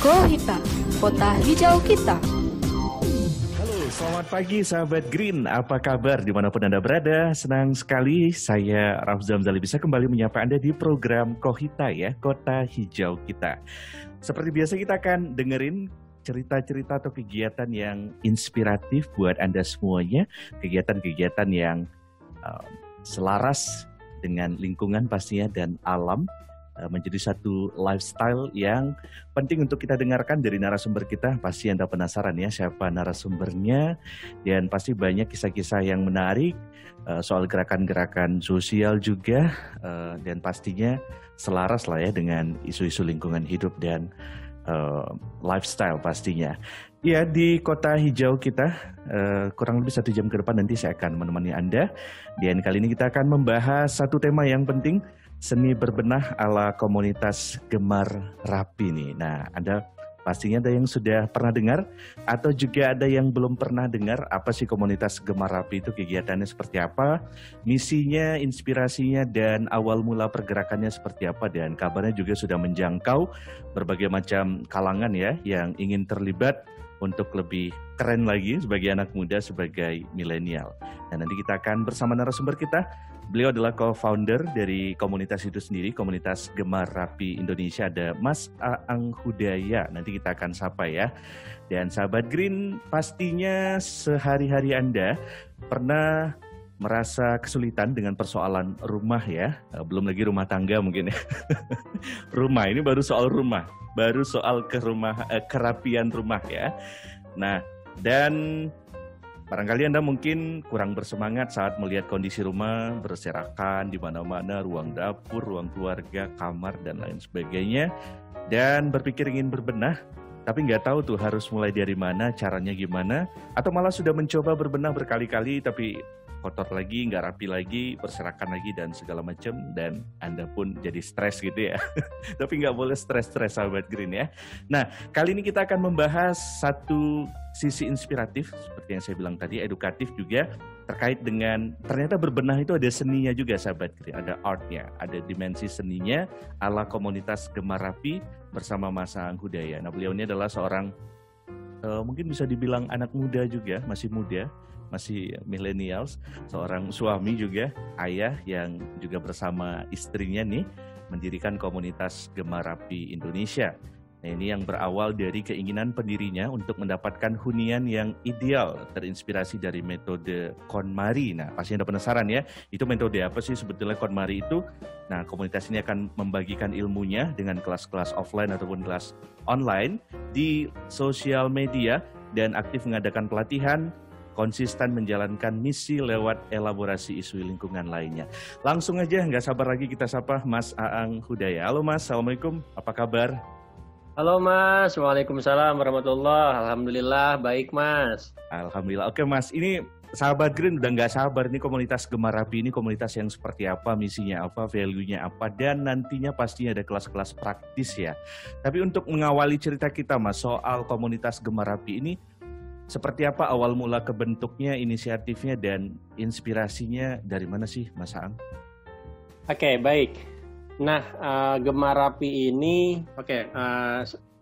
Kohita, kota hijau kita. Halo, selamat pagi sahabat Green. Apa kabar dimanapun Anda berada? Senang sekali saya Rafzam Zali bisa kembali menyapa Anda di program Kohita ya, kota hijau kita. Seperti biasa kita akan dengerin cerita-cerita atau kegiatan yang inspiratif buat Anda semuanya. Kegiatan-kegiatan yang selaras dengan lingkungan pastinya dan alam. Menjadi satu lifestyle yang penting untuk kita dengarkan dari narasumber kita. Pasti Anda penasaran ya siapa narasumbernya, dan pasti banyak kisah-kisah yang menarik soal gerakan-gerakan sosial juga, dan pastinya selaras lah ya dengan isu-isu lingkungan hidup dan lifestyle pastinya. Ya, di kota hijau kita kurang lebih 1 jam ke depan nanti saya akan menemani Anda. Dan kali ini kita akan membahas satu tema yang penting, seni berbenah ala komunitas Gemar Rapi nih. Nah, Anda pastinya ada yang sudah pernah dengar atau juga ada yang belum pernah dengar apa sih komunitas Gemar Rapi itu, kegiatannya seperti apa, misinya, inspirasinya, dan awal mula pergerakannya seperti apa. Dan kabarnya juga sudah menjangkau berbagai macam kalangan ya yang ingin terlibat untuk lebih keren lagi sebagai anak muda, sebagai milenial. Dan nanti kita akan bersama narasumber kita. Beliau adalah co-founder dari komunitas itu sendiri, komunitas Gemar Rapi Indonesia. Ada Mas Aang Hudaya, nanti kita akan sapa ya. Dan sahabat Green, pastinya sehari-hari Anda pernah merasa kesulitan dengan persoalan rumah ya. Belum lagi rumah tangga mungkin ya. Rumah, ini baru soal rumah. Baru soal kerapian rumah ya. Nah, dan barangkali Anda mungkin kurang bersemangat saat melihat kondisi rumah berserakan di mana-mana, ruang dapur, ruang keluarga, kamar, dan lain sebagainya. Dan berpikir ingin berbenah, tapi nggak tahu tuh harus mulai dari mana, caranya gimana. Atau malah sudah mencoba berbenah berkali-kali, tapi kotor lagi, nggak rapi lagi, berserakan lagi, dan segala macam. Dan Anda pun jadi stres gitu ya. Tapi nggak boleh stres-stres sahabat Green ya. Nah, kali ini kita akan membahas satu sisi inspiratif, seperti yang saya bilang tadi, edukatif juga, terkait dengan ternyata berbenah itu ada seninya juga sahabat Green. Ada artnya, ada dimensi seninya ala komunitas Gemar Rapi bersama Mas Aang Hudaya. Nah, beliau ini adalah seorang mungkin bisa dibilang anak muda juga, masih muda, masih millennials, seorang suami juga, ayah yang juga bersama istrinya nih mendirikan komunitas Gemar Rapi Indonesia. Nah, ini yang berawal dari keinginan pendirinya untuk mendapatkan hunian yang ideal, terinspirasi dari metode KonMari. Nah, pasti Anda penasaran ya, itu metode apa sih sebetulnya KonMari itu? Nah, komunitas ini akan membagikan ilmunya dengan kelas-kelas offline ataupun kelas online di sosial media dan aktif mengadakan pelatihan, konsisten menjalankan misi lewat elaborasi isu lingkungan lainnya. Langsung aja, nggak sabar lagi kita sapa Mas Aang Hudaya. Halo Mas, Assalamualaikum, apa kabar? Halo Mas, Waalaikumsalam warahmatullahi. Alhamdulillah, baik Mas. Alhamdulillah, oke Mas, ini sahabat Green udah nggak sabar nih komunitas Gemar Rapi ini komunitas yang seperti apa, misinya apa, value-nya apa, dan nantinya pastinya ada kelas-kelas praktis ya. Tapi untuk mengawali cerita kita Mas soal komunitas Gemar Rapi ini, seperti apa awal mula kebentuknya, inisiatifnya, dan inspirasinya dari mana sih Mas Aang? Oke, baik. Nah, Gemar Rapi ini,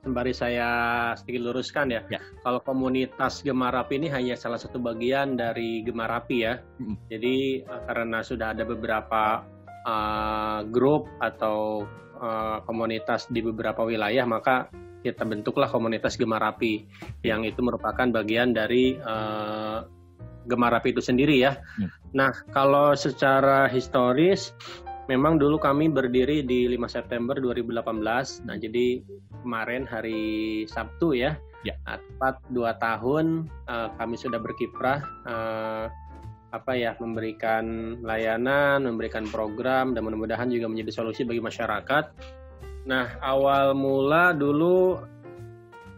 sembari saya sedikit luruskan ya. Kalau komunitas Gemar Rapi ini hanya salah satu bagian dari Gemar Rapi ya. Jadi karena sudah ada beberapa grup atau komunitas di beberapa wilayah, maka kita bentuklah komunitas Gemar Rapi yang itu merupakan bagian dari Gemar Rapi itu sendiri ya. Nah, kalau secara historis memang dulu kami berdiri di 5 September 2018. Nah, jadi kemarin hari Sabtu ya. Nah, tepat 2 tahun kami sudah berkiprah memberikan layanan, memberikan program, dan mudah-mudahan juga menjadi solusi bagi masyarakat. Nah, awal mula dulu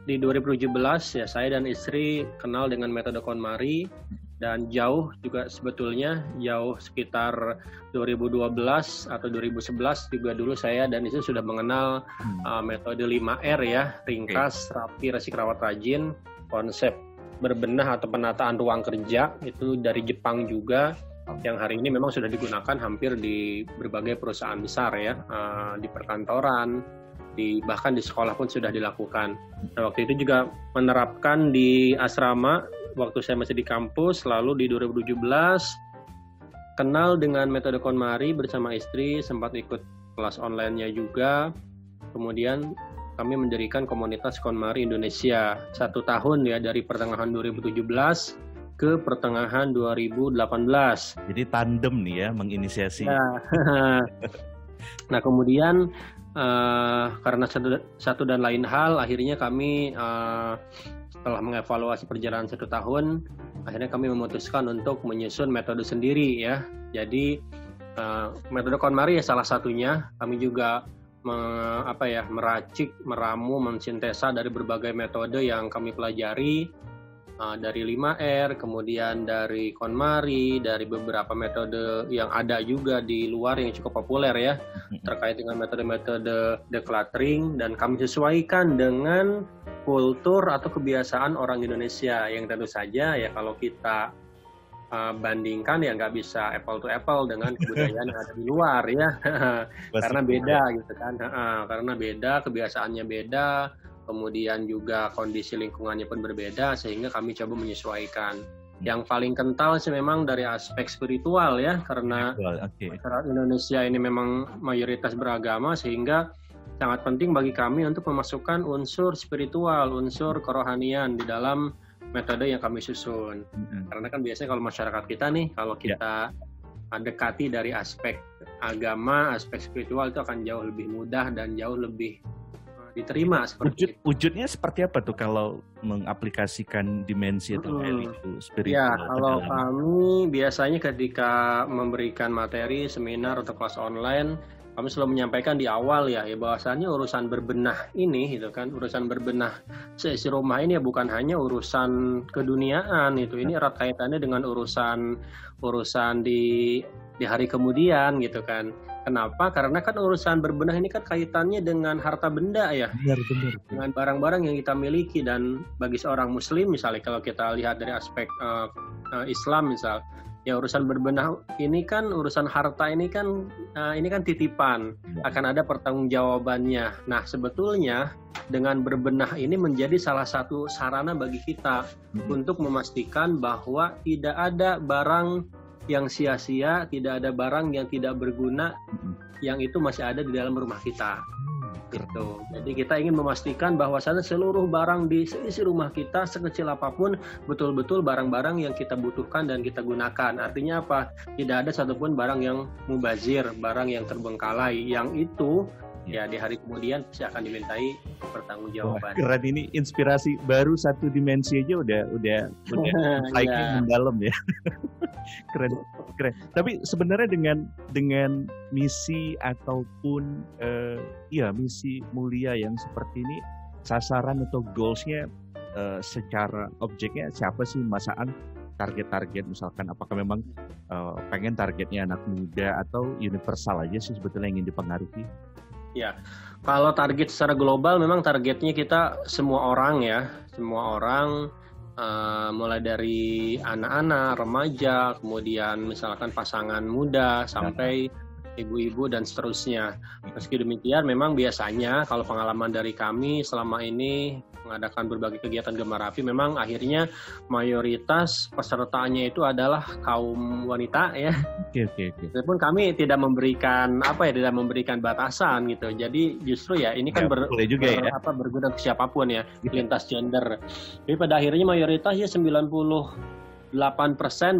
di 2017 ya, saya dan istri kenal dengan metode KonMari, dan jauh juga sebetulnya, jauh sekitar 2012 atau 2011 juga dulu saya dan istri sudah mengenal metode 5R ya, ringkas, rapi, resik, rawat, rajin, konsep berbenah atau penataan ruang kerja, itu dari Jepang juga. Yang hari ini memang sudah digunakan hampir di berbagai perusahaan besar ya, di perkantoran, bahkan di sekolah pun sudah dilakukan. Nah, waktu itu juga menerapkan di asrama waktu saya masih di kampus, lalu di 2017 kenal dengan metode KonMari bersama istri, sempat ikut kelas online-nya juga. Kemudian kami mendirikan komunitas KonMari Indonesia 1 tahun ya, dari pertengahan 2017 ke pertengahan 2018. Jadi tandem nih ya menginisiasi. Nah kemudian karena satu dan lain hal, akhirnya kami setelah mengevaluasi perjalanan 1 tahun, akhirnya kami memutuskan untuk menyusun metode sendiri ya. Jadi metode KonMari ya salah satunya. Kami juga meracik, meramu, mensintesa dari berbagai metode yang kami pelajari, dari 5R, kemudian dari KonMari, dari beberapa metode yang ada juga di luar yang cukup populer ya, terkait dengan metode-metode decluttering, dan kami sesuaikan dengan kultur atau kebiasaan orang Indonesia yang tentu saja ya kalau kita bandingkan ya nggak bisa apple to apple dengan kebudayaan yang ada di luar ya. Karena beda gitu kan, karena beda, kebiasaannya beda, kemudian juga kondisi lingkungannya pun berbeda, sehingga kami coba menyesuaikan. Yang paling kental sih memang dari aspek spiritual ya, karena masyarakat Indonesia ini memang mayoritas beragama, sehingga sangat penting bagi kami untuk memasukkan unsur spiritual, unsur kerohanian di dalam metode yang kami susun. Karena kan biasanya kalau masyarakat kita nih, kalau kita dekati dari aspek agama, aspek spiritual, itu akan jauh lebih mudah dan jauh lebih diterima seperti itu. Wujudnya seperti apa tuh kalau mengaplikasikan dimensi atau value spiritual? Ya, kalau kami biasanya ketika memberikan materi, seminar atau kelas online, kami selalu menyampaikan di awal ya bahwasannya urusan berbenah ini gitu kan, urusan berbenah seisi rumah ini ya bukan hanya urusan keduniaan itu, ini erat kaitannya dengan urusan di hari kemudian gitu kan. Kenapa? Karena kan urusan berbenah ini kan kaitannya dengan harta benda ya. Benar. Dengan barang-barang yang kita miliki, dan bagi seorang muslim misalnya kalau kita lihat dari aspek Islam misal, ya urusan berbenah ini kan, urusan harta ini kan titipan, akan ada pertanggungjawabannya. Nah, sebetulnya dengan berbenah ini menjadi salah satu sarana bagi kita untuk memastikan bahwa tidak ada barang yang sia-sia, tidak ada barang yang tidak berguna yang itu masih ada di dalam rumah kita. Gitu. Jadi kita ingin memastikan bahwasannya seluruh barang di seisi rumah kita, sekecil apapun, betul-betul barang-barang yang kita butuhkan dan kita gunakan. Artinya apa? Tidak ada satupun barang yang mubazir, barang yang terbengkalai, yang itu ya di hari kemudian pasti akan dimintai pertanggungjawaban. Keren, ini inspirasi baru satu dimensi aja udah mendalam ya. keren. Tapi sebenarnya dengan misi ataupun misi mulia yang seperti ini, sasaran atau goalsnya secara objeknya siapa sih, masaan target-target misalkan, apakah memang pengen targetnya anak muda atau universal aja sih sebetulnya yang ingin dipengaruhi? Ya, kalau target secara global memang targetnya kita semua orang ya, semua orang, mulai dari anak-anak, remaja, kemudian misalkan pasangan muda sampai ibu-ibu dan seterusnya. Meski demikian memang biasanya kalau pengalaman dari kami selama ini mengadakan berbagai kegiatan Gemar Api, memang akhirnya mayoritas pesertanya itu adalah kaum wanita ya. Oke. Walaupun kami tidak memberikan batasan gitu. Jadi justru ya ini kan berguna ke siapapun ya, lintas gender. Jadi pada akhirnya mayoritas ya 98%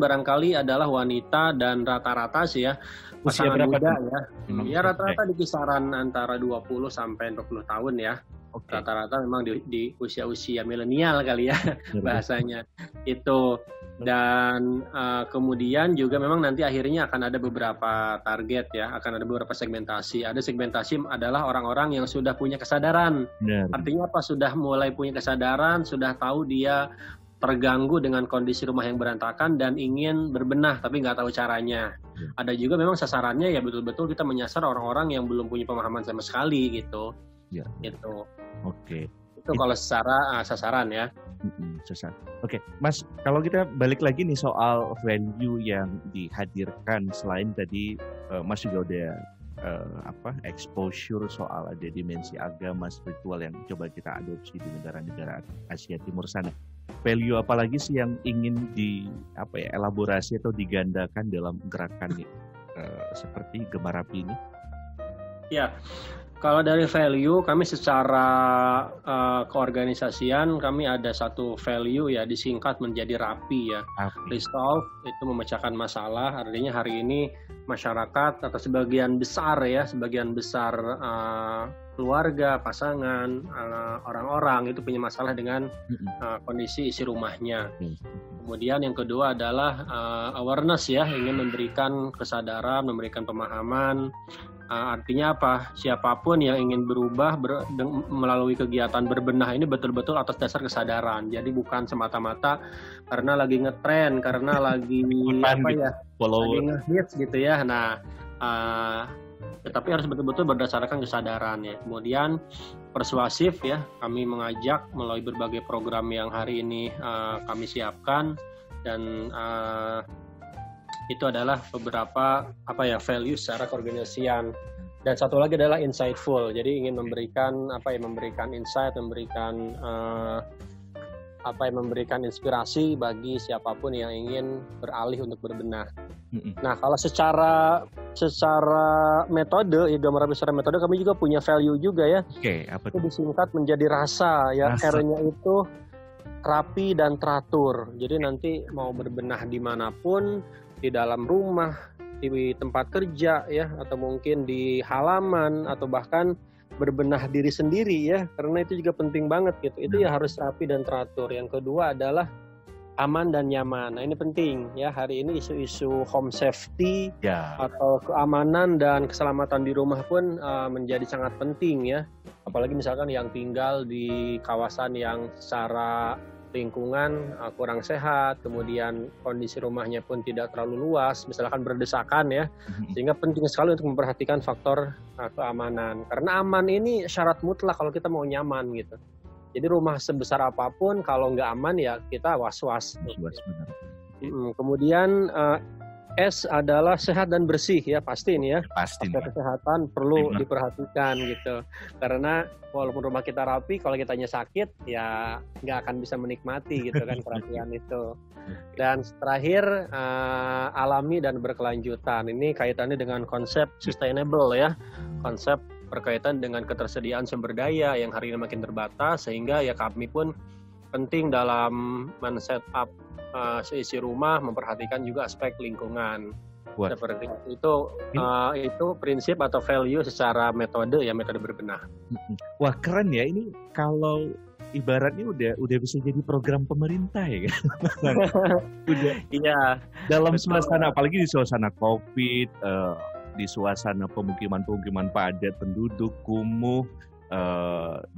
barangkali adalah wanita, dan rata-rata sih ya pasangan muda ya. Ya rata-rata di kisaran antara 20 sampai 40 tahun ya. Rata-rata memang di usia-usia milenial kali ya bahasanya itu. Dan kemudian juga memang nanti akhirnya akan ada beberapa target ya, akan ada beberapa segmentasi. Ada segmentasi adalah orang-orang yang sudah punya kesadaran. Artinya apa? Sudah mulai punya kesadaran, sudah tahu dia terganggu dengan kondisi rumah yang berantakan dan ingin berbenah tapi nggak tahu caranya. Ada juga memang sasarannya ya betul-betul kita menyasar orang-orang yang belum punya pemahaman sama sekali gitu. Gitu. Oke. Itu kalau secara sasaran ya. Oke, Mas, kalau kita balik lagi nih soal value yang dihadirkan, selain tadi Mas juga udah exposure soal ada dimensi agama spiritual yang coba kita adopsi di negara-negara Asia Timur sana. Value apa lagi sih yang ingin elaborasi atau digandakan dalam gerakan seperti Gemarapi ini? Ya, kalau dari value kami secara keorganisasian kami ada satu value ya, disingkat menjadi RAPI ya. Resolve itu memecahkan masalah, artinya hari ini masyarakat atau sebagian besar keluarga, pasangan, orang-orang itu punya masalah dengan kondisi isi rumahnya. Kemudian yang kedua adalah awareness ya, ingin memberikan kesadaran, memberikan pemahaman. Artinya apa? Siapapun yang ingin berubah melalui kegiatan berbenah ini betul-betul atas dasar kesadaran. Jadi bukan semata-mata karena lagi ngetren, karena lagi lagi ngehits gitu ya. Nah, tetapi harus betul-betul berdasarkan kesadaran ya. Kemudian persuasif ya, kami mengajak melalui berbagai program yang hari ini kami siapkan, dan itu adalah beberapa value secara keorganisasian. Dan satu lagi adalah insightful. Jadi ingin memberikan insight, memberikan inspirasi bagi siapapun yang ingin beralih untuk berbenah. Nah, kalau secara metode, ya Gemarapi secara metode kami juga punya value juga ya. Apa itu disingkat menjadi rasa ya. R-nya itu rapi dan teratur. Jadi nanti mau berbenah dimanapun, di dalam rumah, di tempat kerja ya, atau mungkin di halaman, atau bahkan berbenah diri sendiri ya, karena itu juga penting banget gitu. Itu ya harus rapi dan teratur. Yang kedua adalah aman dan nyaman. Nah, ini penting ya, hari ini isu-isu home safety atau keamanan dan keselamatan di rumah pun menjadi sangat penting ya. Apalagi misalkan yang tinggal di kawasan yang secara lingkungan kurang sehat, kemudian kondisi rumahnya pun tidak terlalu luas, misalkan berdesakan ya, sehingga penting sekali untuk memperhatikan faktor keamanan. Karena aman ini syarat mutlak kalau kita mau nyaman gitu. Jadi rumah sebesar apapun kalau nggak aman ya kita was-was. Kemudian S adalah sehat dan bersih ya, pasti ini ya. Pasti. Kesehatan perlu diperhatikan gitu. Karena walaupun rumah kita rapi, kalau kitanya sakit ya nggak akan bisa menikmati gitu kan perhatian itu. Dan terakhir alami dan berkelanjutan. Ini kaitannya dengan konsep sustainable ya. Konsep berkaitan dengan ketersediaan sumber daya yang hari ini makin terbatas, sehingga ya kami pun penting dalam men-setup seisi rumah, memperhatikan juga aspek lingkungan. Seperti itu prinsip atau value secara metode ya, metode berbenah. Wah, keren ya ini. Kalau ibaratnya udah bisa jadi program pemerintah ya kan. Udah. Iya. Dalam suasana, apalagi di suasana Covid, di suasana pemukiman padat penduduk, kumuh,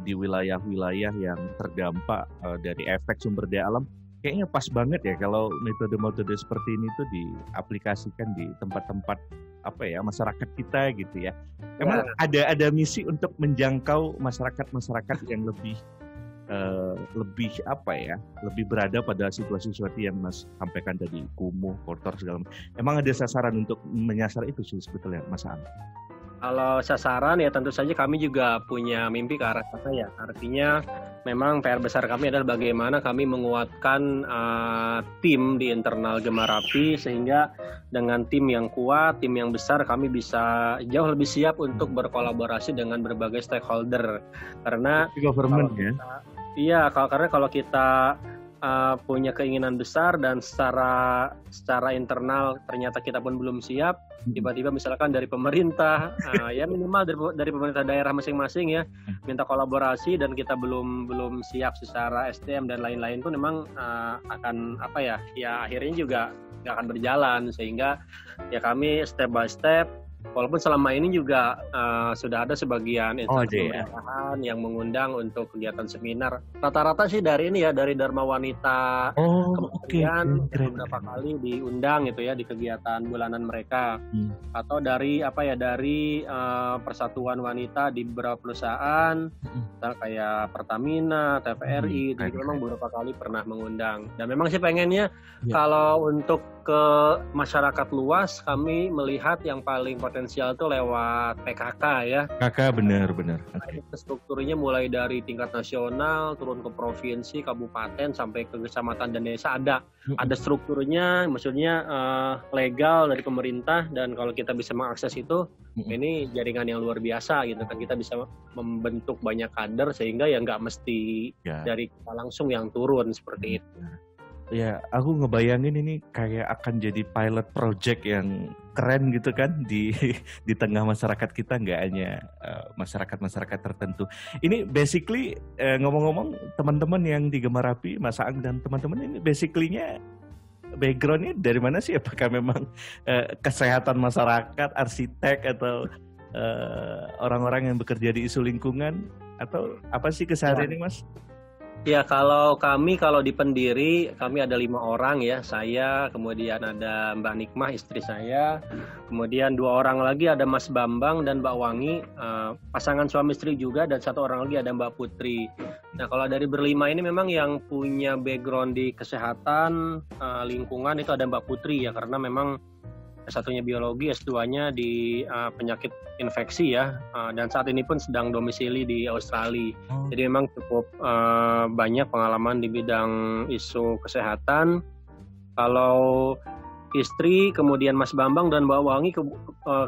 di wilayah-wilayah yang terdampak dari efek sumber daya alam, kayaknya pas banget ya kalau metode-metode seperti ini tuh diaplikasikan di tempat-tempat masyarakat kita gitu ya. Emang ada misi untuk menjangkau masyarakat yang lebih berada pada situasi-situasi yang Mas sampaikan tadi, kumuh, kotor segala macam. Emang ada sasaran untuk menyasar itu sih sebetulnya, Mas Aan? Kalau sasaran ya tentu saja kami juga punya mimpi ke arah sana ya. Artinya memang PR besar kami adalah bagaimana kami menguatkan tim di internal Gemarapi, sehingga dengan tim yang kuat, tim yang besar, kami bisa jauh lebih siap untuk berkolaborasi dengan berbagai stakeholder. Karena government ya. Iya, karena kalau kita punya keinginan besar dan secara internal ternyata kita pun belum siap, tiba-tiba misalkan dari pemerintah ya minimal dari pemerintah daerah masing-masing ya minta kolaborasi dan kita belum siap secara SDM dan lain-lain pun memang akan akhirnya juga nggak akan berjalan. Sehingga ya kami step by step, walaupun selama ini juga sudah ada sebagian instansi pemerintahan yang mengundang untuk kegiatan seminar. Rata-rata sih dari Dharma Wanita kemudian beberapa kali diundang gitu ya di kegiatan bulanan mereka. Atau dari Persatuan Wanita di beberapa perusahaan, kayak Pertamina, TVRI, jadi memang beberapa kali pernah mengundang. Dan memang sih pengennya kalau untuk ke masyarakat luas, kami melihat yang paling potensial itu lewat PKK ya. Kakak benar-benar. Okay. Strukturnya mulai dari tingkat nasional, turun ke provinsi, kabupaten, sampai ke kecamatan dan desa ada strukturnya, maksudnya legal dari pemerintah, dan kalau kita bisa mengakses itu, ini jaringan yang luar biasa gitu kan, kita bisa membentuk banyak kader sehingga ya nggak mesti dari kita langsung yang turun seperti itu. Ya, aku ngebayangin ini kayak akan jadi pilot project yang keren gitu kan di tengah masyarakat kita, nggak hanya masyarakat tertentu. Ini basically ngomong-ngomong, teman-teman yang di Gemarapi, Mas Aang dan teman-teman ini basically-nya background-nya dari mana sih? Apakah memang kesehatan masyarakat, arsitek, atau orang-orang yang bekerja di isu lingkungan, atau apa sih keseharian ini, Mas? Ya, kalau di Pendiri, kami ada 5 orang ya. Saya, kemudian ada Mbak Nikmah, istri saya. Kemudian 2 orang lagi ada Mas Bambang dan Mbak Wangi, pasangan suami istri juga, dan 1 orang lagi ada Mbak Putri. Nah, kalau dari berlima ini memang yang punya background di kesehatan, lingkungan itu ada Mbak Putri ya, karena memang S1-nya biologi, S2-nya di penyakit infeksi ya, dan saat ini pun sedang domisili di Australia. Jadi memang cukup banyak pengalaman di bidang isu kesehatan. Kalau istri, kemudian Mas Bambang dan Mbak Wangi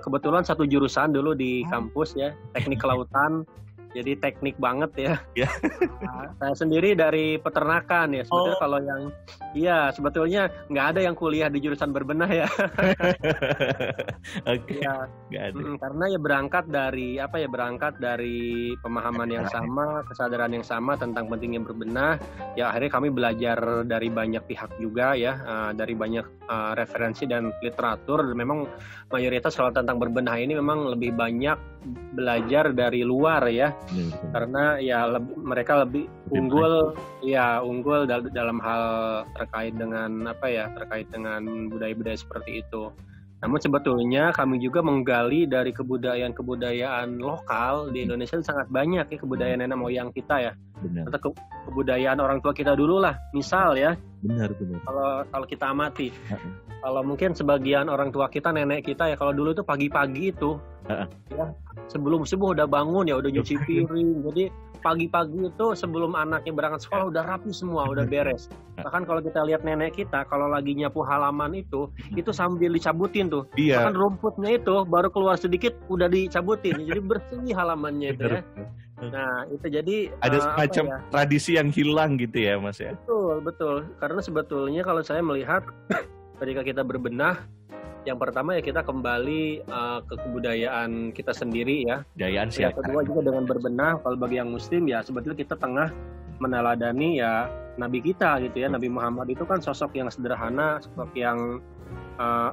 kebetulan satu jurusan dulu di kampus ya, teknik kelautan. Jadi teknik banget ya. Saya sendiri dari peternakan ya. Sebetulnya sebetulnya nggak ada yang kuliah di jurusan berbenah ya. Oke. Ya, karena ya berangkat dari pemahaman yang sama, kesadaran yang sama tentang pentingnya berbenah. Ya akhirnya kami belajar dari banyak pihak juga ya, dari banyak referensi dan literatur. Dan memang mayoritas soal tentang berbenah ini memang lebih banyak belajar dari luar ya. Karena ya mereka lebih unggul dalam hal terkait dengan budaya-budaya seperti itu. Namun sebetulnya kami juga menggali dari kebudayaan lokal di Indonesia sangat banyak ya, kebudayaan nenek moyang kita ya. Benar. Atau kebudayaan orang tua kita dulu lah, misal ya. Benar. Kalau kita amati, kalau mungkin sebagian orang tua kita, nenek kita ya, kalau dulu itu pagi-pagi itu, ya, sebelum subuh udah bangun ya, udah nyuci piring. Jadi pagi-pagi itu sebelum anaknya berangkat sekolah udah rapi semua, udah beres. Bahkan kalau kita lihat nenek kita, kalau lagi nyapu halaman itu sambil dicabutin tuh. Iya. Bahkan rumputnya itu baru keluar sedikit udah dicabutin. Jadi bersih halamannya itu ya. Nah itu jadi ada semacam tradisi yang hilang gitu ya Mas ya. Betul. Karena sebetulnya kalau saya melihat ketika kita berbenah, yang pertama ya kita kembali ke kebudayaan kita sendiri ya. Kebudayaan siapa? Yang kedua juga dengan berbenah, kalau bagi yang muslim ya sebetulnya kita tengah meneladani ya Nabi kita gitu ya. Nabi Muhammad itu kan sosok yang sederhana, sosok yang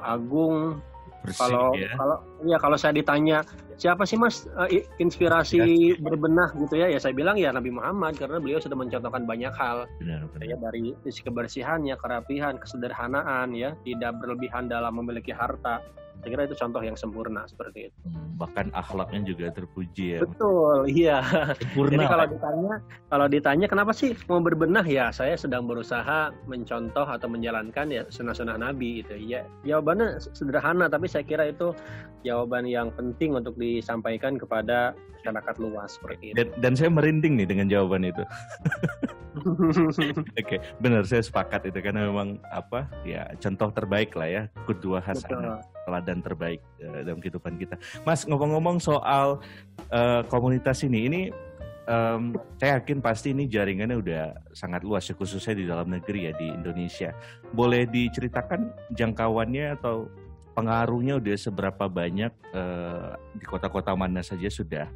agung. Bersih, Kalau saya ditanya siapa sih Mas inspirasi berbenah gitu ya saya bilang ya Nabi Muhammad, karena beliau sudah mencontohkan banyak hal. Benar. Ya, dari sisi kebersihannya, kerapihan, kesederhanaan ya, tidak berlebihan dalam memiliki harta. Saya kira itu contoh yang sempurna seperti itu. Bahkan akhlaknya juga terpuji ya. Betul, iya. Sempurna. Jadi kalau ditanya kenapa sih mau berbenah, ya saya sedang berusaha mencontoh atau menjalankan ya sunnah-sunnah Nabi itu. Ya jawabannya sederhana, tapi saya kira itu jawaban yang penting untuk disampaikan kepada masyarakat luas seperti itu. Dan saya merinding nih dengan jawaban itu. Oke, benar, saya sepakat itu karena memang contoh terbaik lah ya, kedua hasanah, teladan terbaik dalam kehidupan kita. Mas, ngomong-ngomong soal komunitas ini saya yakin pasti ini jaringannya udah sangat luas ya, khususnya di dalam negeri ya, di Indonesia. Boleh diceritakan jangkauannya atau pengaruhnya udah seberapa banyak, di kota-kota mana saja sudah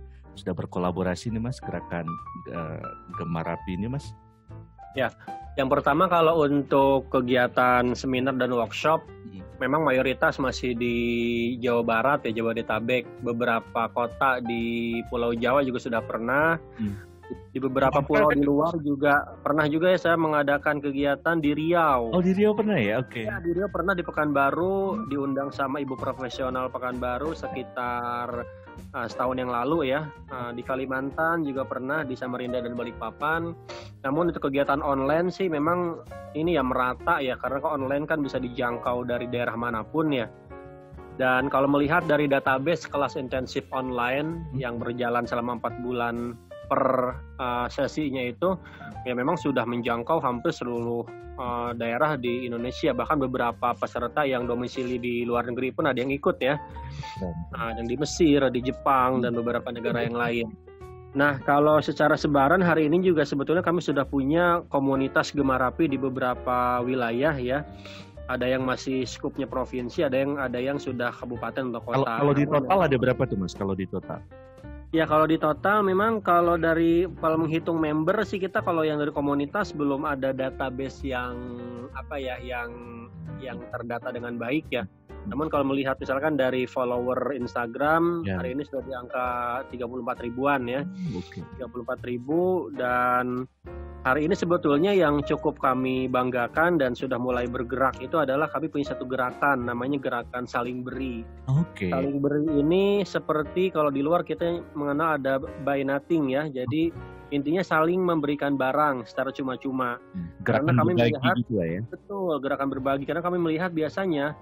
berkolaborasi nih Mas, gerakan Gemarapi ini Mas? Ya, yang pertama kalau untuk kegiatan seminar dan workshop, memang mayoritas masih di Jawa Barat ya, Jabodetabek. Beberapa kota di Pulau Jawa juga sudah pernah. Di beberapa pulau di luar juga pernah juga ya saya mengadakan kegiatan di Riau. Oh, di Riau pernah ya? Oke. Ya, di Riau pernah, di Pekanbaru, diundang sama ibu profesional Pekanbaru sekitar setahun yang lalu ya, di Kalimantan juga pernah, di Samarinda dan Balikpapan. Namun untuk kegiatan online sih memang ini ya merata ya, karena online kan bisa dijangkau dari daerah manapun ya. Dan kalau melihat dari database kelas intensif online yang berjalan selama 4 bulan per sesinya itu, ya memang sudah menjangkau hampir seluruh daerah di Indonesia. Bahkan beberapa peserta yang domisili di luar negeri pun ada yang ikut ya. Yang di Mesir, di Jepang, dan beberapa negara yang lain. Nah, kalau secara sebaran hari ini juga sebetulnya kami sudah punya komunitas Gemarapi di beberapa wilayah ya. Ada yang masih skupnya provinsi, ada yang sudah kabupaten atau kota. Kalau di total ada berapa tuh Mas? Kalau di total? Ya kalau di total memang kalau menghitung member sih, kita kalau yang dari komunitas belum ada database yang terdata dengan baik ya. Namun kalau melihat misalkan dari follower Instagram hari ini sudah di angka 34 ribuan ya. 34 ribu, dan hari ini sebetulnya yang cukup kami banggakan dan sudah mulai bergerak itu adalah kami punya satu gerakan, namanya gerakan saling beri. Saling beri ini seperti kalau di luar kita mengenal ada buy nothing ya, jadi intinya saling memberikan barang secara cuma-cuma. Gerakan karena kami berbagi melihat, gitu ya? Betul, gerakan berbagi, karena kami melihat biasanya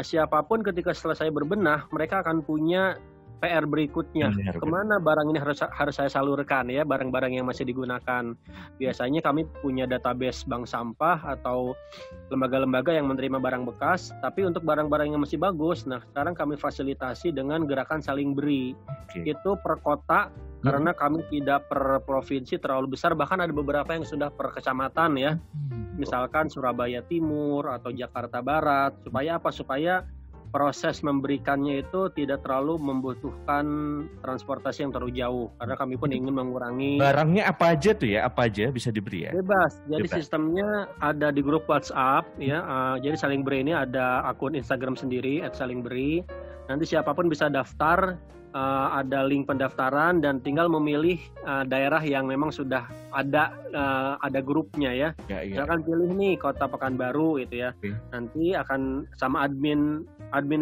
siapapun ketika selesai berbenah, mereka akan punya PR berikutnya. Kemana barang ini harus saya salurkan ya, barang-barang yang masih digunakan. Biasanya kami punya database bank sampah atau lembaga-lembaga yang menerima barang bekas, tapi untuk barang-barang yang masih bagus, nah sekarang kami fasilitasi dengan gerakan saling beri. Itu per kota, karena kami tidak per provinsi terlalu besar, bahkan ada beberapa yang sudah per kecamatan ya. Misalkan Surabaya Timur atau Jakarta Barat. Supaya apa? Supaya proses memberikannya itu tidak terlalu membutuhkan transportasi yang terlalu jauh, karena kami pun ingin mengurangi. Barangnya apa aja tuh ya? Apa aja bisa diberi ya? Bebas. Jadi sistemnya ada di grup WhatsApp ya. Jadi saling beri ini ada akun Instagram sendiri @salingberi. Nanti siapapun bisa daftar. Ada link pendaftaran dan tinggal memilih daerah yang memang sudah ada grupnya ya. Misalkan pilih nih Kota Pekanbaru gitu ya. Nanti akan sama admin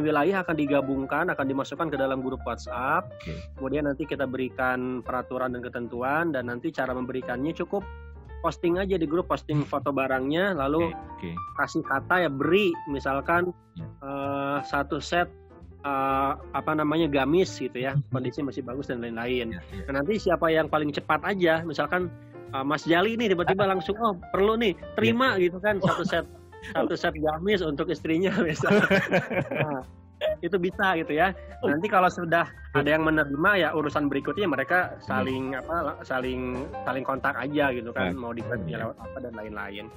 wilayah akan digabungkan, akan dimasukkan ke dalam grup WhatsApp. Kemudian nanti kita berikan peraturan dan ketentuan, dan nanti cara memberikannya cukup posting aja di grup, posting foto barangnya, lalu kasih kata ya beri, misalkan satu set gamis gitu ya, kondisi masih bagus dan lain-lain. Nah, nanti siapa yang paling cepat aja, misalkan Mas Jali nih tiba-tiba langsung perlu nih terima gitu kan, satu set gamis untuk istrinya misalnya. Nah, itu bisa gitu ya. Nanti kalau sudah ada yang menerima ya urusan berikutnya mereka saling kontak aja gitu kan, mau dibantu lewat apa dan lain-lain.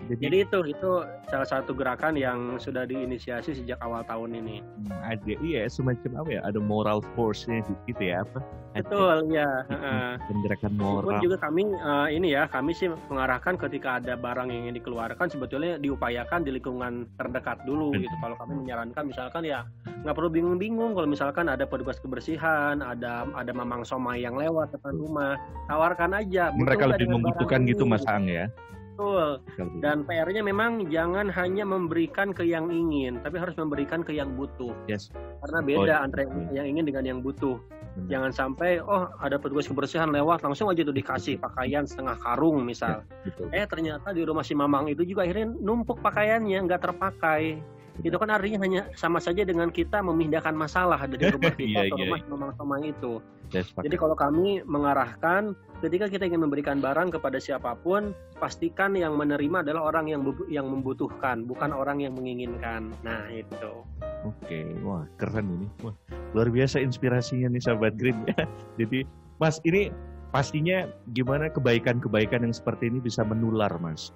Jadi itu salah satu gerakan yang sudah diinisiasi sejak awal tahun ini. Ada semacam apa ya? Ada moral force-nya gitu ya apa? Betul ya. Gerakan moral. Pun juga kami kami sih mengarahkan ketika ada barang yang ingin dikeluarkan sebetulnya diupayakan di lingkungan terdekat dulu gitu. Kalau kami menyarankan misalkan ya nggak perlu bingung-bingung kalau misalkan ada petugas kebersihan, ada mamang somai yang lewat depan rumah, tawarkan aja. Mereka lebih membutuhkan gitu Mas Ang ya. Betul. Dan PR-nya memang jangan hanya memberikan ke yang ingin, tapi harus memberikan ke yang butuh. Karena beda antara yang ingin dengan yang butuh. Jangan sampai ada petugas kebersihan lewat langsung aja tuh dikasih pakaian setengah karung misal. Ternyata di rumah si mamang itu juga akhirnya numpuk pakaiannya nggak terpakai. Itu kan artinya hanya sama saja dengan kita memindahkan masalah dari rumah kita ke rumah mamang-mamang itu. Jadi kalau kami mengarahkan, ketika kita ingin memberikan barang kepada siapapun, pastikan yang menerima adalah orang yang membutuhkan, bukan orang yang menginginkan. Nah itu. Wah keren ini. Wah, luar biasa inspirasinya nih sahabat Green ya. Jadi Mas, ini pastinya gimana kebaikan-kebaikan yang seperti ini bisa menular Mas.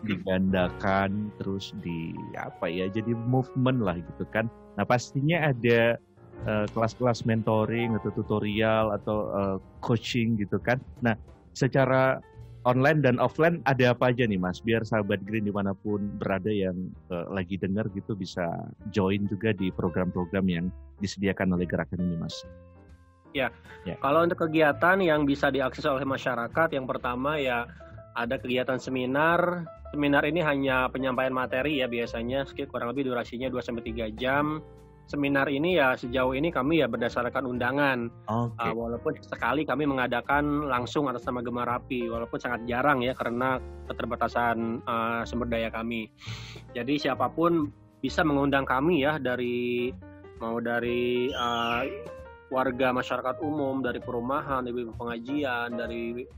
Digandakan terus jadi movement lah gitu kan. Nah pastinya ada kelas-kelas mentoring atau tutorial atau coaching gitu kan. Nah secara online dan offline ada apa aja nih Mas, biar sahabat Green dimanapun berada yang lagi dengar gitu bisa join juga di program-program yang disediakan oleh gerakan ini Mas. Kalau untuk kegiatan yang bisa diakses oleh masyarakat, yang pertama ya ada kegiatan seminar. Seminar ini hanya penyampaian materi ya biasanya, kurang lebih durasinya 2-3 jam. seminar ini ya sejauh ini kami ya berdasarkan undangan. Oke. Walaupun sekali kami mengadakan langsung atas nama Gemarapi, walaupun sangat jarang ya karena keterbatasan sumber daya kami. Jadi siapapun bisa mengundang kami ya dari warga masyarakat umum, dari perumahan, dari pengajian,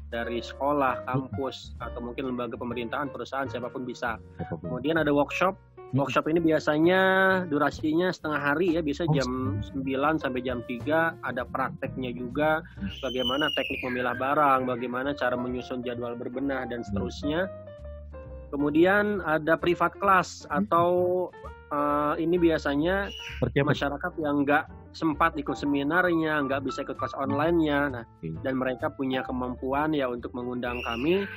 dari sekolah, kampus, atau mungkin lembaga pemerintahan, perusahaan, siapapun bisa. Kemudian ada workshop. Workshop ini biasanya durasinya setengah hari ya, biasa jam 9 sampai jam 3. Ada prakteknya juga, bagaimana teknik memilah barang, bagaimana cara menyusun jadwal berbenah, dan seterusnya. Kemudian ada privat class atau ini biasanya masyarakat yang nggak sempat ikut seminarnya, nggak bisa ikut kelas online-nya, dan mereka punya kemampuan ya untuk mengundang kami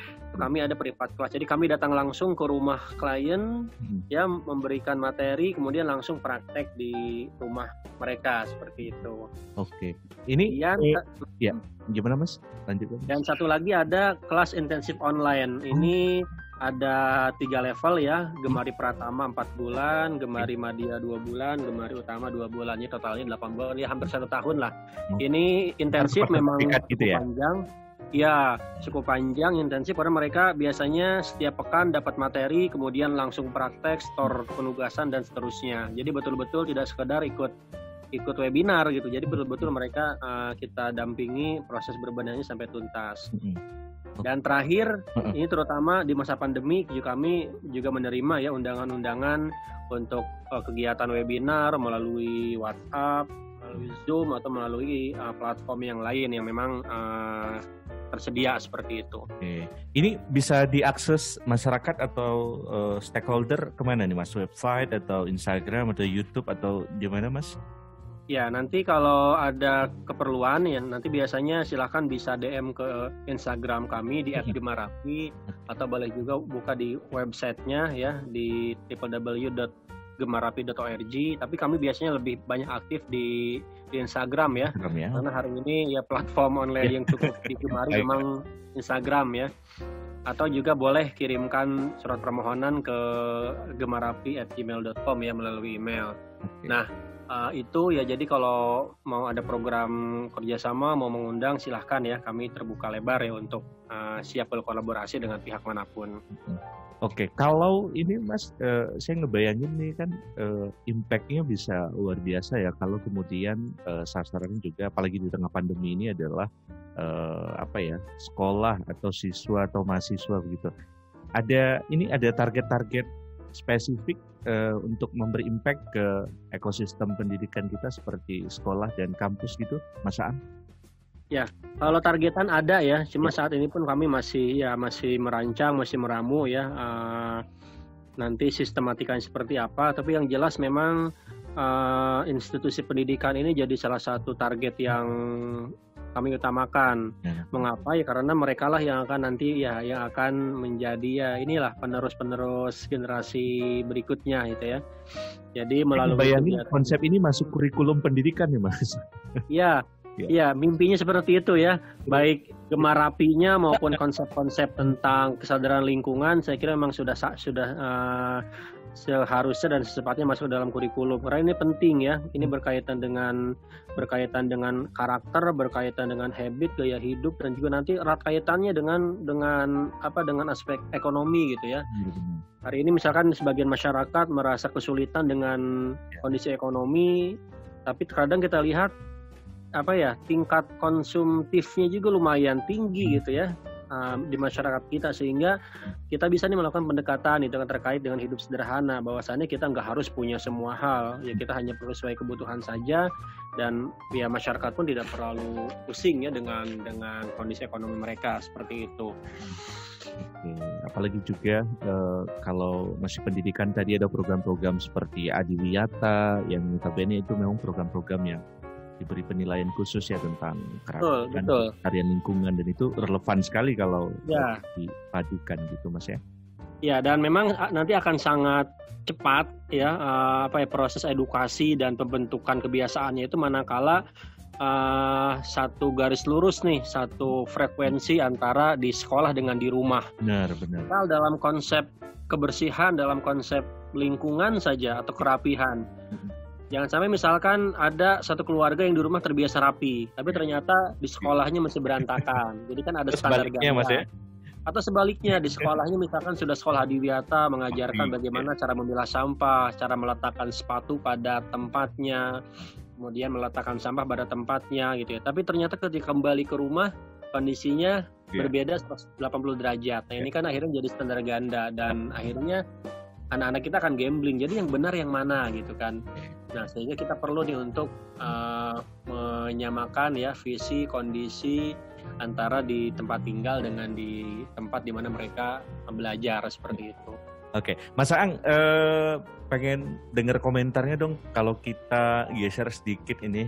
ada privat class. Jadi kami datang langsung ke rumah klien, ya memberikan materi, kemudian langsung praktek di rumah mereka seperti itu. Oke. Ini ya gimana Mas? Lanjut. Dan satu lagi ada kelas intensif online. Ini ada 3 level ya, Gemari Pratama 4 bulan, Gemari Madya 2 bulan, Gemari Utama 2 bulan, ini totalnya 8 bulan, ya hampir 1 tahun lah. Ini intensif memang cukup panjang. Ya, cukup panjang, intensif, karena mereka biasanya setiap pekan dapat materi, kemudian langsung praktek, store penugasan, dan seterusnya. Jadi betul-betul tidak sekedar ikut webinar gitu, jadi betul-betul mereka kita dampingi proses berbenahnya sampai tuntas. Dan terakhir, ini terutama di masa pandemi, kami juga menerima ya undangan-undangan untuk kegiatan webinar melalui WhatsApp, melalui Zoom, atau melalui platform yang lain yang memang tersedia seperti itu. Oke. Ini bisa diakses masyarakat atau stakeholder kemana nih Mas? Website atau Instagram atau YouTube atau di mana Mas? Ya, nanti kalau ada keperluan ya nanti biasanya silakan bisa DM ke Instagram kami di @gemarapi, atau boleh juga buka di websitenya ya di www.gemarapi.org. Tapi kami biasanya lebih banyak aktif di Instagram ya. Karena hari ini ya platform online yang cukup digemari memang Instagram ya. Atau juga boleh kirimkan surat permohonan ke gemarapi@gmail.com ya melalui email. Nah, itu ya, jadi kalau mau ada program kerjasama, mau mengundang, silahkan ya, kami terbuka lebar ya untuk siap berkolaborasi dengan pihak manapun. Oke, kalau ini Mas, saya ngebayangin nih kan impact-nya bisa luar biasa ya kalau kemudian sasarannya juga, apalagi di tengah pandemi ini adalah sekolah atau siswa atau mahasiswa begitu. Ada target-target spesifik untuk memberi impact ke ekosistem pendidikan kita seperti sekolah dan kampus gitu, Mas Aan? Ya, kalau targetan ada ya, cuma saat ini pun kami masih merancang, masih meramu ya, nanti sistematikanya seperti apa. Tapi yang jelas memang institusi pendidikan ini jadi salah satu target yang kami utamakan. Mengapa? Ya karena mereka lah yang akan nanti ya yang akan menjadi ya inilah penerus generasi berikutnya gitu ya. Jadi melalui konsep ini masuk kurikulum pendidikan ya Mas. Iya, mimpinya seperti itu ya. Baik Gemarapinya maupun konsep-konsep tentang kesadaran lingkungan, saya kira memang sudah seharusnya dan secepatnya masuk dalam kurikulum. Karena ini penting ya. Ini berkaitan dengan karakter, berkaitan dengan habit, gaya hidup, dan juga nanti erat kaitannya dengan aspek ekonomi gitu ya. Hari ini misalkan sebagian masyarakat merasa kesulitan dengan kondisi ekonomi, tapi kadang kita lihat tingkat konsumtifnya juga lumayan tinggi gitu ya di masyarakat kita, sehingga kita bisa melakukan pendekatan itu terkait dengan hidup sederhana, bahwasannya kita nggak harus punya semua hal ya, kita hanya perlu sesuai kebutuhan saja, dan ya masyarakat pun tidak terlalu pusing ya dengan kondisi ekonomi mereka seperti itu. Apalagi juga kalau masih pendidikan tadi ada program-program seperti Adiwiyata yang notabene itu memang program-program yang diberi penilaian khusus ya tentang karya lingkungan, dan itu relevan sekali kalau dipadukan gitu Mas ya. Ya, dan memang nanti akan sangat cepat ya proses edukasi dan pembentukan kebiasaannya itu manakala satu garis lurus nih, satu frekuensi antara di sekolah dengan di rumah. Benar. Dalam konsep kebersihan, dalam konsep lingkungan saja atau kerapihan. Jangan sampai misalkan ada satu keluarga yang di rumah terbiasa rapi, tapi ternyata di sekolahnya masih berantakan. Jadi kan ada standar Sebaliknya Mas ya. ganda. Atau sebaliknya di sekolahnya misalkan sudah sekolah adiwiyata mengajarkan bagaimana cara memilah sampah, cara meletakkan sepatu pada tempatnya, kemudian meletakkan sampah pada tempatnya gitu ya. Tapi ternyata ketika kembali ke rumah kondisinya berbeda 180 derajat. Nah, ini kan akhirnya jadi standar ganda dan akhirnya anak-anak kita akan gambling. Jadi yang benar yang mana gitu kan. Nah, sehingga kita perlu nih untuk menyamakan ya visi kondisi antara di tempat tinggal dengan di tempat di mana mereka belajar seperti itu. Oke, Mas Aang pengen dengar komentarnya dong kalau kita geser sedikit ini,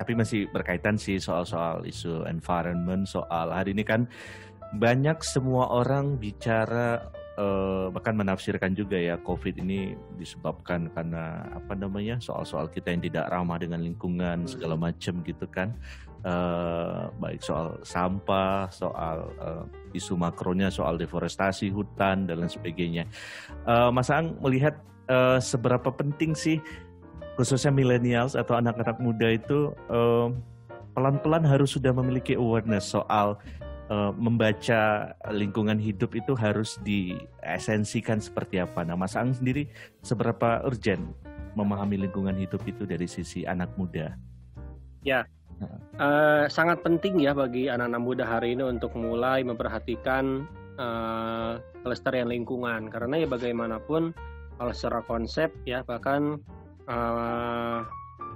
tapi masih berkaitan sih soal isu environment, soal hari ini kan banyak semua orang bicara bahkan menafsirkan juga ya COVID ini disebabkan karena apa namanya soal-soal kita yang tidak ramah dengan lingkungan segala macam gitu kan, baik soal sampah, soal isu makronya, soal deforestasi hutan dan lain sebagainya. Mas Aang melihat seberapa penting sih khususnya millennials atau anak-anak muda itu pelan-pelan harus sudah memiliki awareness soal membaca lingkungan hidup itu harus diesensikan seperti apa. Nah, Mas Aang sendiri seberapa urgent memahami lingkungan hidup itu dari sisi anak muda? Ya, sangat penting ya bagi anak-anak muda hari ini untuk mulai memperhatikan kelestarian lingkungan. Karena ya bagaimanapun kalau secara konsep ya bahkan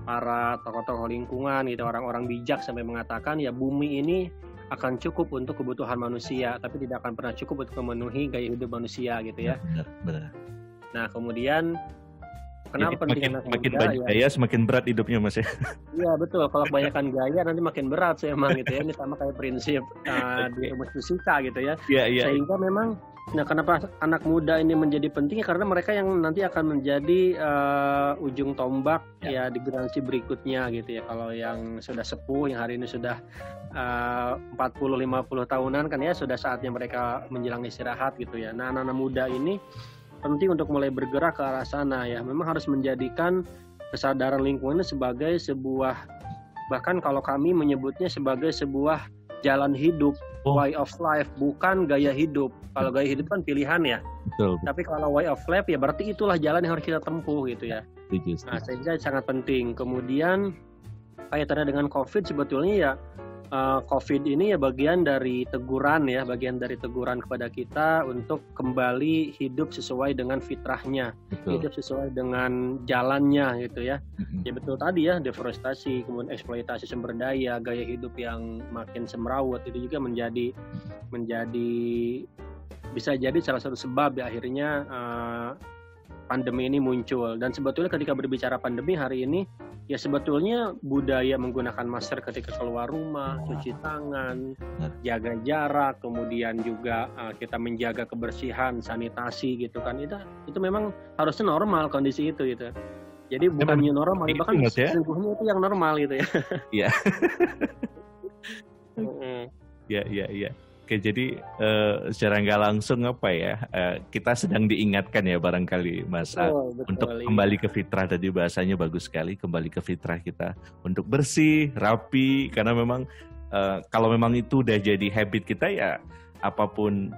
para tokoh-tokoh lingkungan gitu, orang-orang bijak sampai mengatakan ya bumi ini akan cukup untuk kebutuhan manusia, tapi tidak akan pernah cukup untuk memenuhi gaya hidup manusia gitu ya. Benar. Nah kemudian kenapa penting makin banyak gaya semakin berat hidupnya Mas ya? Iya betul, kalau kebanyakan gaya nanti makin berat sih emang gitu ya. Ini sama kayak prinsip di rumus fisika gitu ya. Sehingga memang, nah kenapa anak muda ini menjadi penting karena mereka yang nanti akan menjadi ujung tombak ya di generasi berikutnya gitu ya. Kalau yang sudah sepuh, yang hari ini sudah 40-50 tahunan kan ya sudah saatnya mereka menjelang istirahat gitu ya. Nah anak-anak muda ini penting untuk mulai bergerak ke arah sana ya. Memang harus menjadikan kesadaran lingkungan sebagai sebuah, bahkan kalau kami menyebutnya sebagai sebuah jalan hidup, way of life, bukan gaya hidup. Kalau gaya hidup kan pilihan ya. Betul. Tapi kalau way of life ya berarti itulah jalan yang harus kita tempuh gitu ya. Nah, sehingga sangat penting. Kemudian kaitannya dengan COVID sebetulnya ya COVID ini ya bagian dari teguran kepada kita untuk kembali hidup sesuai dengan fitrahnya, hidup sesuai dengan jalannya gitu ya. Ya betul tadi ya, deforestasi, kemudian eksploitasi sumber daya, gaya hidup yang makin semrawut itu juga menjadi bisa jadi salah satu sebab ya akhirnya pandemi ini muncul. Dan sebetulnya ketika berbicara pandemi hari ini ya sebetulnya budaya menggunakan masker ketika keluar rumah, cuci tangan, jaga jarak, kemudian juga kita menjaga kebersihan, sanitasi gitu kan. Itu memang harusnya normal kondisi itu gitu. Jadi bukan new normal, bahkan sesungguhnya itu yang normal gitu ya. Iya. Iya. Oke, jadi secara nggak langsung apa ya, kita sedang diingatkan ya barangkali Mas untuk kembali ke fitrah. Tadi bahasanya bagus sekali, kembali ke fitrah kita untuk bersih, rapi, karena memang kalau memang itu udah jadi habit kita ya apapun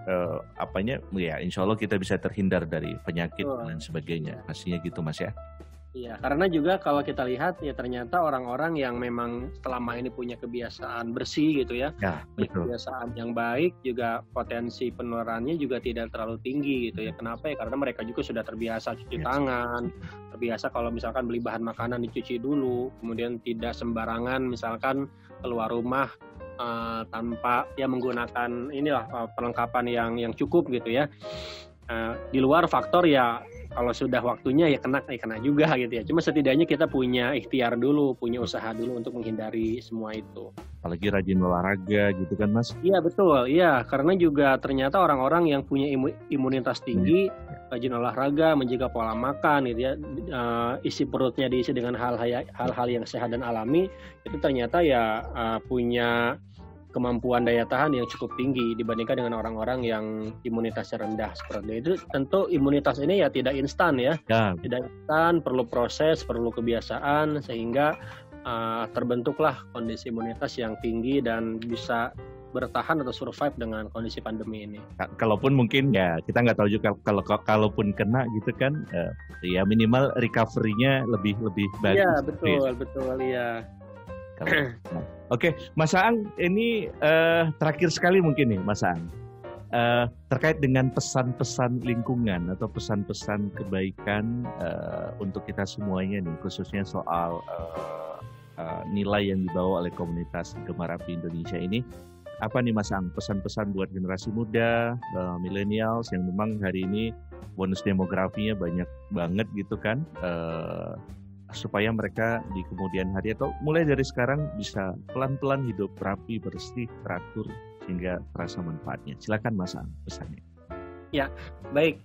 apanya ya insya Allah kita bisa terhindar dari penyakit dan sebagainya. Pastinya gitu Mas ya. Iya, karena juga kalau kita lihat ya ternyata orang-orang yang memang selama ini punya kebiasaan bersih gitu ya, kebiasaan yang baik juga potensi penularannya juga tidak terlalu tinggi gitu ya. Kenapa ya? Karena mereka juga sudah terbiasa cuci tangan, terbiasa kalau misalkan beli bahan makanan dicuci dulu, kemudian tidak sembarangan misalkan keluar rumah tanpa ya menggunakan perlengkapan yang cukup gitu ya. Di luar faktor ya kalau sudah waktunya ya kena juga gitu ya. Cuma setidaknya kita punya ikhtiar dulu, punya usaha dulu untuk menghindari semua itu. Apalagi rajin olahraga gitu kan Mas? Iya betul, iya karena juga ternyata orang-orang yang punya imunitas tinggi, rajin olahraga, menjaga pola makan gitu ya, isi perutnya diisi dengan hal-hal yang sehat dan alami, itu ternyata ya punya kemampuan daya tahan yang cukup tinggi dibandingkan dengan orang-orang yang imunitasnya rendah seperti itu. Tentu imunitas ini ya tidak instan ya, tidak instan, perlu proses, perlu kebiasaan sehingga terbentuklah kondisi imunitas yang tinggi dan bisa bertahan atau survive dengan kondisi pandemi ini. Kalaupun mungkin ya kita nggak tahu juga kalaupun kena gitu kan, ya minimal recovery-nya lebih bagus. Iya betul ya. Oke, Mas Aang, ini terakhir sekali mungkin nih Mas Aang, terkait dengan pesan-pesan lingkungan atau pesan-pesan kebaikan untuk kita semuanya nih, khususnya soal nilai yang dibawa oleh komunitas Gemar Api Indonesia ini. Apa nih Mas Aang, pesan-pesan buat generasi muda, millennials yang memang hari ini bonus demografinya banyak banget gitu kan, supaya mereka di kemudian hari atau mulai dari sekarang bisa pelan-pelan hidup rapi, bersih, teratur sehingga terasa manfaatnya. Silakan Mas Aang pesannya. Ya, baik.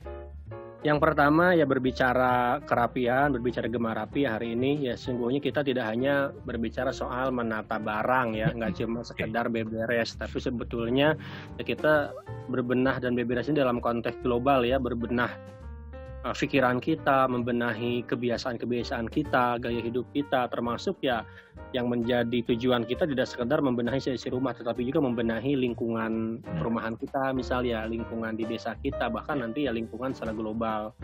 Yang pertama ya berbicara kerapian, berbicara Gemar Api hari ini ya sesungguhnya kita tidak hanya berbicara soal menata barang ya, nggak cuma sekedar beberes, tapi sebetulnya ya kita berbenah dan beberes ini dalam konteks global ya, berbenah pikiran kita, membenahi kebiasaan-kebiasaan kita, gaya hidup kita, termasuk ya yang menjadi tujuan kita tidak sekedar membenahi seisi rumah, tetapi juga membenahi lingkungan perumahan kita, misalnya lingkungan di desa kita, bahkan nanti ya lingkungan secara global.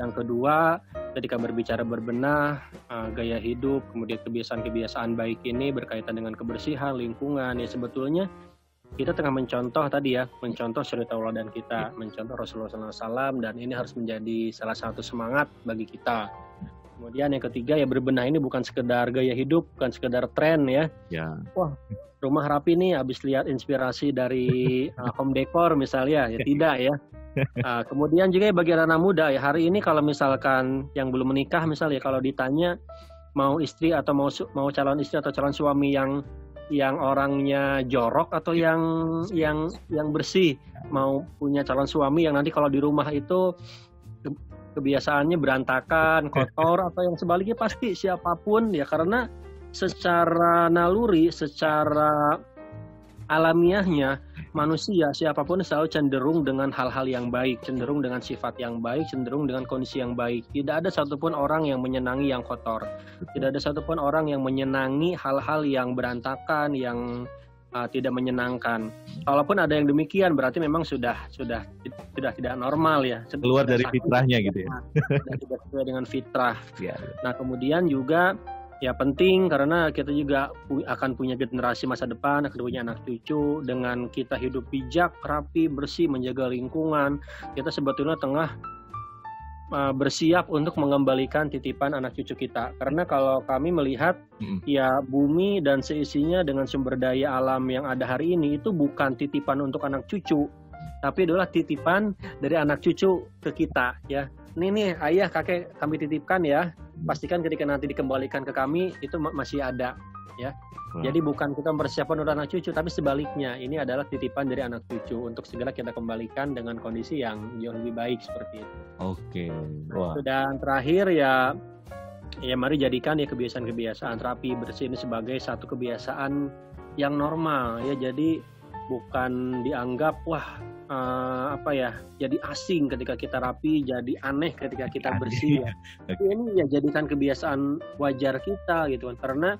Yang kedua, ketika berbicara berbenah, gaya hidup, kemudian kebiasaan-kebiasaan baik ini berkaitan dengan kebersihan, lingkungan, ya sebetulnya kita tengah mencontoh tadi ya, mencontoh suri tauladan kita, mencontoh Rasulullah SAW, dan ini harus menjadi salah satu semangat bagi kita. Kemudian yang ketiga ya berbenah ini bukan sekedar gaya hidup, bukan sekedar tren ya. Wah, rumah rapi nih habis lihat inspirasi dari home decor misalnya, ya tidak ya. Kemudian juga bagi anak muda ya, hari ini kalau misalkan yang belum menikah misalnya, kalau ditanya mau istri atau mau calon istri atau calon suami yang orangnya jorok atau yang bersih, mau punya calon suami yang nanti kalau di rumah itu kebiasaannya berantakan, kotor, atau yang sebaliknya, pasti siapapun ya, karena secara naluri, secara alamiahnya manusia siapapun selalu cenderung dengan hal-hal yang baik, cenderung dengan sifat yang baik, cenderung dengan kondisi yang baik. Tidak ada satupun orang yang menyenangi yang kotor, tidak ada satupun orang yang menyenangi hal-hal yang berantakan, yang tidak menyenangkan. Kalaupun ada yang demikian, berarti memang sudah tidak normal ya. Keluar dari fitrahnya gitu ya. Tidak sesuai dengan fitrah. Nah kemudian juga ya penting karena kita juga akan punya generasi masa depan, akan punya anak cucu. Dengan kita hidup bijak, rapi, bersih, menjaga lingkungan, kita sebetulnya tengah bersiap untuk mengembalikan titipan anak cucu kita. Karena kalau kami melihat ya bumi dan seisinya dengan sumber daya alam yang ada hari ini itu bukan titipan untuk anak cucu, tapi adalah titipan dari anak cucu ke kita ya. Ini nih ayah kakek kami titipkan ya, pastikan ketika nanti dikembalikan ke kami itu masih ada ya. Jadi bukan kita mempersiapkan untuk anak cucu, tapi sebaliknya ini adalah titipan dari anak cucu untuk segera kita kembalikan dengan kondisi yang jauh lebih baik seperti itu. Oke. Wah. Dan terakhir ya mari jadikan ya kebiasaan-kebiasaan rapi bersih ini sebagai satu kebiasaan yang normal ya. Jadi bukan dianggap jadi asing ketika kita rapi, jadi aneh ketika kita bersih ya. Tapi ini ya jadikan kebiasaan wajar kita gitu kan, karena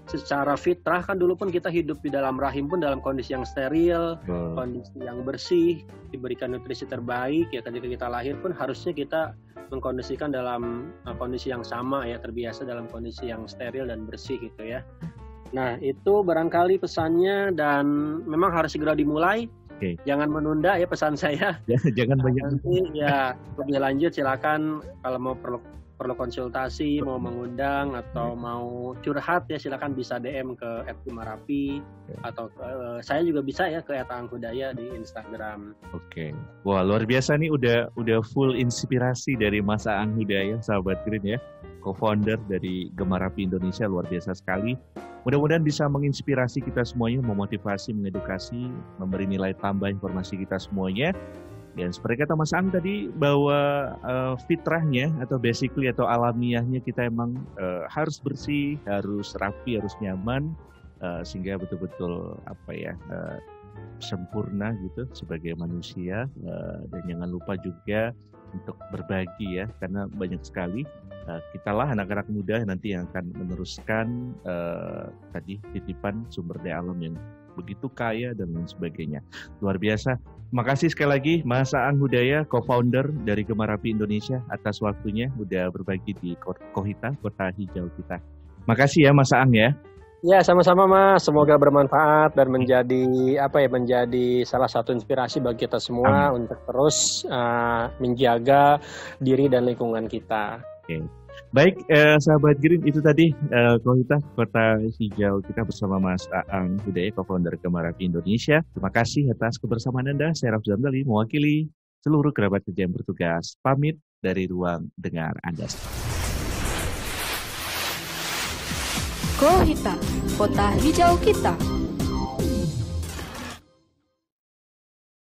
secara fitrah kan dulu pun kita hidup di dalam rahim pun dalam kondisi yang steril, kondisi yang bersih, diberikan nutrisi terbaik ya. Ketika kita lahir pun harusnya kita mengkondisikan dalam kondisi yang sama ya, terbiasa dalam kondisi yang steril dan bersih gitu ya. Nah itu barangkali pesannya, dan memang harus segera dimulai. Jangan menunda ya pesan saya. Jangan banyak. Nanti ya lebih lanjut silakan kalau mau perlu konsultasi, mau mengundang atau mau curhat ya silakan bisa DM ke @gemarapi atau saya juga bisa ya ke @aanghudaya di Instagram. Oke. Wah, luar biasa nih udah full inspirasi dari Mas Aang Hudaya, sahabat Green ya. Co-founder dari Gemar Api Indonesia, luar biasa sekali. Mudah-mudahan bisa menginspirasi kita semuanya, memotivasi, mengedukasi, memberi nilai tambah informasi kita semuanya. Dan seperti kata Mas Aang tadi, bahwa fitrahnya atau basically atau alamiahnya kita emang harus bersih, harus rapi, harus nyaman. sehingga betul-betul sempurna gitu sebagai manusia, dan jangan lupa juga untuk berbagi ya, karena banyak sekali kitalah anak-anak muda nanti yang akan meneruskan tadi titipan sumber daya alam yang begitu kaya dan lain sebagainya. Luar biasa. Makasih sekali lagi Mas Aang Hudaya, co-founder dari Gemarapi Indonesia, atas waktunya udah berbagi di Kohita, Kota Hijau kita. Makasih ya Mas Aang ya. Ya, sama-sama Mas. Semoga bermanfaat dan menjadi salah satu inspirasi bagi kita semua untuk terus menjaga diri dan lingkungan kita. Oke. Baik, sahabat Green, itu tadi Kohita, Kota Hijau kita bersama Mas Aang Hudaya, co-founder Gemarapi Indonesia. Terima kasih atas kebersamaan Anda. Saya Rafzam Zali, mewakili seluruh kerabat kerja yang bertugas. Pamit dari ruang dengar Anda. Kohita, Kota Hijau kita.